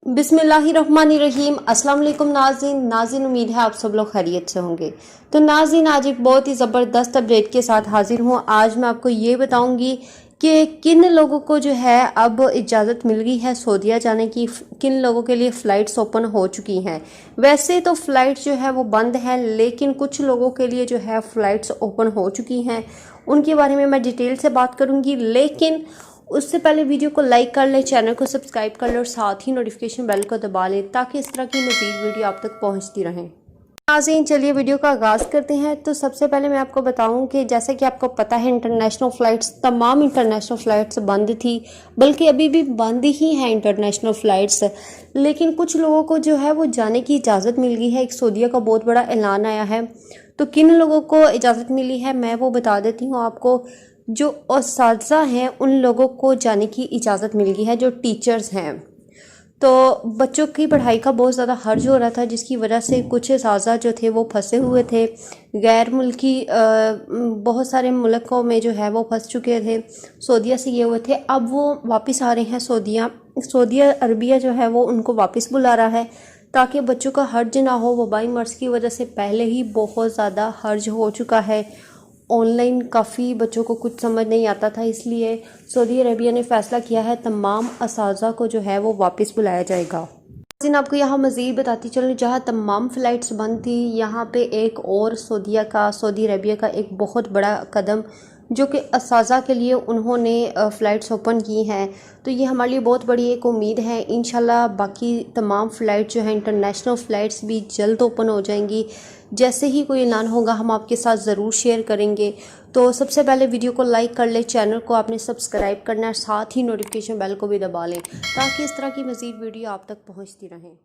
बिस्मिल्लाहिर्रहमानिर्रहीम। अस्सलाम वालेकुम नाज़रीन, उम्मीद है आप सब लोग खैरियत से होंगे। तो नाज़रीन, आज एक बहुत ही ज़बरदस्त अपडेट के साथ हाजिर हूँ। आज मैं आपको ये बताऊंगी कि किन लोगों को जो है अब इजाज़त मिल गई है सऊदीया जाने की, किन लोगों के लिए फ़्लाइट्स ओपन हो चुकी हैं। वैसे तो फ़्लाइट जो है वो बंद है, लेकिन कुछ लोगों के लिए जो है फ़्लाइट्स ओपन हो चुकी हैं। उनके बारे में मैं डिटेल से बात करूँगी, लेकिन उससे पहले वीडियो को लाइक कर लें, चैनल को सब्सक्राइब कर लें और साथ ही नोटिफिकेशन बेल को दबा लें ताकि इस तरह की मज़ीद वीडियो आप तक पहुंचती रहें। नाज़रीन, चलिए वीडियो का आगाज़ करते हैं। तो सबसे पहले मैं आपको बताऊं कि जैसे कि आपको पता है, इंटरनेशनल फ़्लाइट्स, तमाम इंटरनेशनल फ़्लाइट्स बंद थी, बल्कि अभी भी बंद ही हैं इंटरनेशनल फ़्लाइट्स। लेकिन कुछ लोगों को जो है वो जाने की इजाज़त मिल गई है। एक सऊदीया का बहुत बड़ा ऐलान आया है। तो किन लोगों को इजाज़त मिली है मैं वो बता देती हूँ आपको। जो उस्ताज़ा हैं उन लोगों को जाने की इजाज़त मिल गई है, जो टीचर्स हैं। तो बच्चों की पढ़ाई का बहुत ज़्यादा हर्ज हो रहा था, जिसकी वजह से कुछ उस्ताज़ा जो थे वो फंसे हुए थे। गैर मुल्की बहुत सारे मुल्कों में जो है वो फंस चुके थे, सऊदीया से ये हुए थे। अब वो वापस आ रहे हैं सऊदी अरबिया जो है वो उनको वापस बुला रहा है ताकि बच्चों का हर्ज ना हो। वबाई मर्ज़ की वजह से पहले ही बहुत ज़्यादा हर्ज हो चुका है। ऑनलाइन काफ़ी बच्चों को कुछ समझ नहीं आता था, इसलिए सऊदी अरेबिया ने फ़ैसला किया है तमाम असातिज़ा को जो है वो वापस बुलाया जाएगा। लेकिन आपको यहाँ मज़ीद बताती चलूँ, जहाँ तमाम फ़्लाइट्स बंद थी, यहाँ पे एक और सऊदी अरेबिया का एक बहुत बड़ा कदम, जो कि असातिज़ा के लिए उन्होंने फ़्लाइट्स ओपन की हैं। तो ये हमारे लिए बहुत बड़ी एक उम्मीद है। इंशाल्लाह बाकी तमाम फ़्लाइट जो हैं, इंटरनेशनल फ़्लाइट्स भी जल्द ओपन हो जाएंगी। जैसे ही कोई ऐलान होगा हम आपके साथ ज़रूर शेयर करेंगे। तो सबसे पहले वीडियो को लाइक कर लें, चैनल को आपने सब्सक्राइब करना है, साथ ही नोटिफिकेशन बेल को भी दबा लें ताकि इस तरह की मज़ीद वीडियो आप तक पहुँचती रहें।